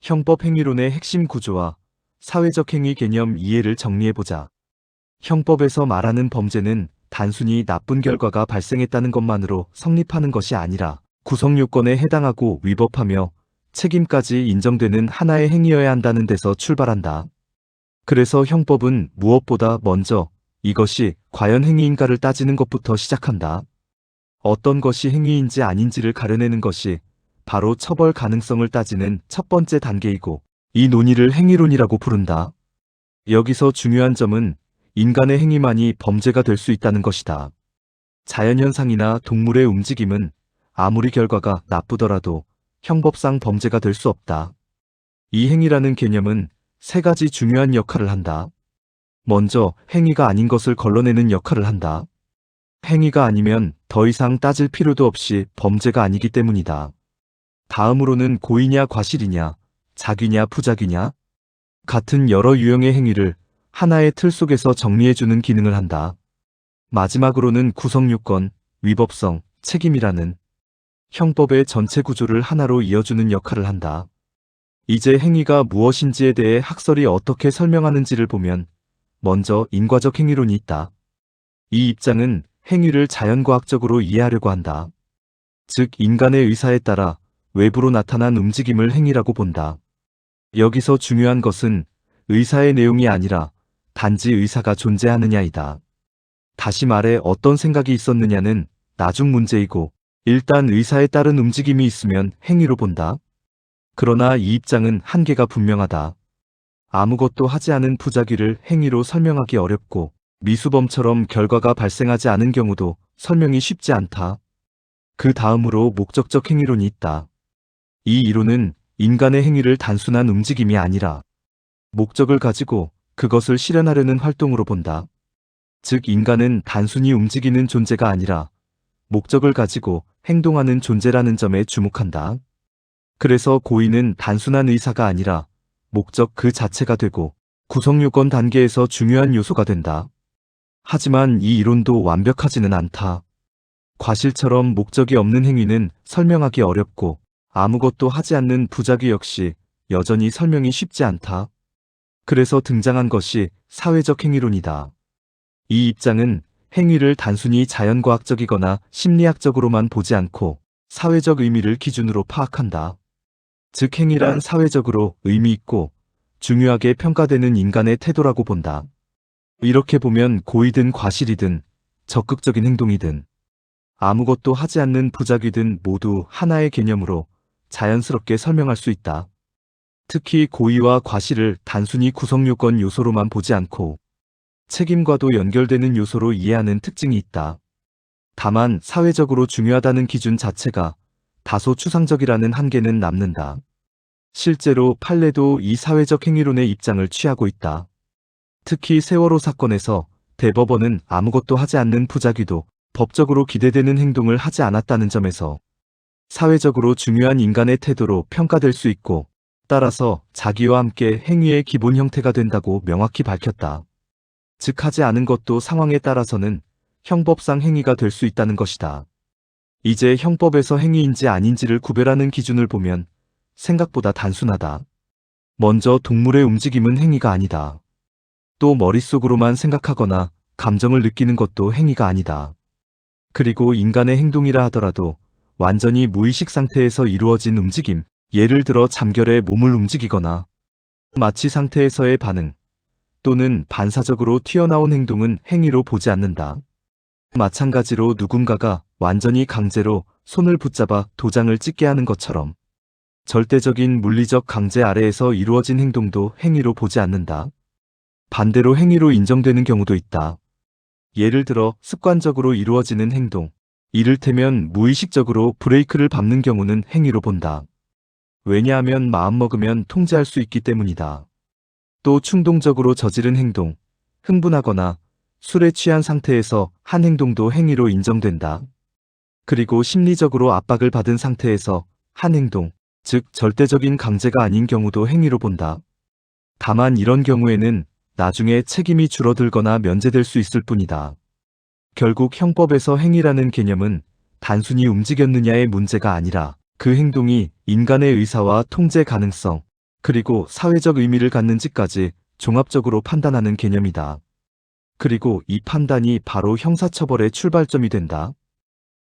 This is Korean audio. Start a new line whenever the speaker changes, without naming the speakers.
형법 행위론의 핵심 구조와 사회적 행위 개념 이해를 정리해보자. 형법에서 말하는 범죄는 단순히 나쁜 결과가 발생했다는 것만으로 성립하는 것이 아니라 구성 요건에 해당하고 위법하며 책임까지 인정되는 하나의 행위여야 한다는 데서 출발한다. 그래서 형법은 무엇보다 먼저 이것이 과연 행위인가를 따지는 것부터 시작한다. 어떤 것이 행위인지 아닌지를 가려내는 것이 바로 처벌 가능성을 따지는 첫 번째 단계이고, 이 논의를 행위론이라고 부른다. 여기서 중요한 점은 인간의 행위만이 범죄가 될 수 있다는 것이다. 자연현상이나 동물의 움직임은 아무리 결과가 나쁘더라도 형법상 범죄가 될 수 없다. 이 행위라는 개념은 세 가지 중요한 역할을 한다. 먼저 행위가 아닌 것을 걸러내는 역할을 한다. 행위가 아니면 더 이상 따질 필요도 없이 범죄가 아니기 때문이다. 다음으로는 고의냐 과실이냐, 작위냐 부작위냐 같은 여러 유형의 행위를 하나의 틀 속에서 정리해주는 기능을 한다. 마지막으로는 구성요건, 위법성, 책임이라는 형법의 전체 구조를 하나로 이어주는 역할을 한다. 이제 행위가 무엇인지에 대해 학설이 어떻게 설명하는지를 보면 먼저 인과적 행위론이 있다. 이 입장은 행위를 자연과학적으로 이해하려고 한다. 즉 인간의 의사에 따라 외부로 나타난 움직임을 행위라고 본다. 여기서 중요한 것은 의사의 내용이 아니라 단지 의사가 존재하느냐이다. 다시 말해 어떤 생각이 있었느냐는 나중 문제이고, 일단 의사에 따른 움직임이 있으면 행위로 본다. 그러나 이 입장은 한계가 분명하다. 아무것도 하지 않은 부작위를 행위로 설명하기 어렵고, 미수범처럼 결과가 발생하지 않은 경우도 설명이 쉽지 않다. 그 다음으로 목적적 행위론이 있다. 이 이론은 인간의 행위를 단순한 움직임이 아니라 목적을 가지고 그것을 실현하려는 활동으로 본다. 즉 인간은 단순히 움직이는 존재가 아니라 목적을 가지고 행동하는 존재라는 점에 주목한다. 그래서 고의는 단순한 의사가 아니라 목적 그 자체가 되고 구성요건 단계에서 중요한 요소가 된다. 하지만 이 이론도 완벽하지는 않다. 과실처럼 목적이 없는 행위는 설명하기 어렵고, 아무것도 하지 않는 부작위 역시 여전히 설명이 쉽지 않다. 그래서 등장한 것이 사회적 행위론이다. 이 입장은 행위를 단순히 자연과학적이거나 심리학적으로만 보지 않고 사회적 의미를 기준으로 파악한다. 즉 행위란 사회적으로 의미 있고 중요하게 평가되는 인간의 태도라고 본다. 이렇게 보면 고의든 과실이든 적극적인 행동이든 아무것도 하지 않는 부작위든 모두 하나의 개념으로 자연스럽게 설명할 수 있다. 특히 고의와 과실을 단순히 구성요건 요소로만 보지 않고 책임과도 연결되는 요소로 이해하는 특징이 있다. 다만 사회적으로 중요하다는 기준 자체가 다소 추상적이라는 한계는 남는다. 실제로 판례도 이 사회적 행위론의 입장을 취하고 있다. 특히 세월호 사건에서 대법원은 아무것도 하지 않는 부작위도 법적으로 기대되는 행동을 하지 않았다는 점에서 사회적으로 중요한 인간의 태도로 평가될 수 있고, 따라서 자기와 함께 행위의 기본 형태가 된다고 명확히 밝혔다. 즉 하지 않은 것도 상황에 따라서는 형법상 행위가 될 수 있다는 것이다. 이제 형법에서 행위인지 아닌지를 구별하는 기준을 보면 생각보다 단순하다. 먼저 동물의 움직임은 행위가 아니다. 또 머릿속으로만 생각하거나 감정을 느끼는 것도 행위가 아니다. 그리고 인간의 행동이라 하더라도 완전히 무의식 상태에서 이루어진 움직임, 예를 들어 잠결에 몸을 움직이거나 마취 상태에서의 반응, 또는 반사적으로 튀어나온 행동은 행위로 보지 않는다. 마찬가지로 누군가가 완전히 강제로 손을 붙잡아 도장을 찍게 하는 것처럼 절대적인 물리적 강제 아래에서 이루어진 행동도 행위로 보지 않는다. 반대로 행위로 인정되는 경우도 있다. 예를 들어 습관적으로 이루어지는 행동, 이를테면 무의식적으로 브레이크를 밟는 경우는 행위로 본다. 왜냐하면 마음먹으면 통제할 수 있기 때문이다. 또 충동적으로 저지른 행동, 흥분하거나 술에 취한 상태에서 한 행동도 행위로 인정된다. 그리고 심리적으로 압박을 받은 상태에서 한 행동, 즉 절대적인 강제가 아닌 경우도 행위로 본다. 다만 이런 경우에는 나중에 책임이 줄어들거나 면제될 수 있을 뿐이다. 결국 형법에서 행위라는 개념은 단순히 움직였느냐의 문제가 아니라 그 행동이 인간의 의사와 통제 가능성, 그리고 사회적 의미를 갖는지까지 종합적으로 판단하는 개념이다. 그리고 이 판단이 바로 형사처벌의 출발점이 된다.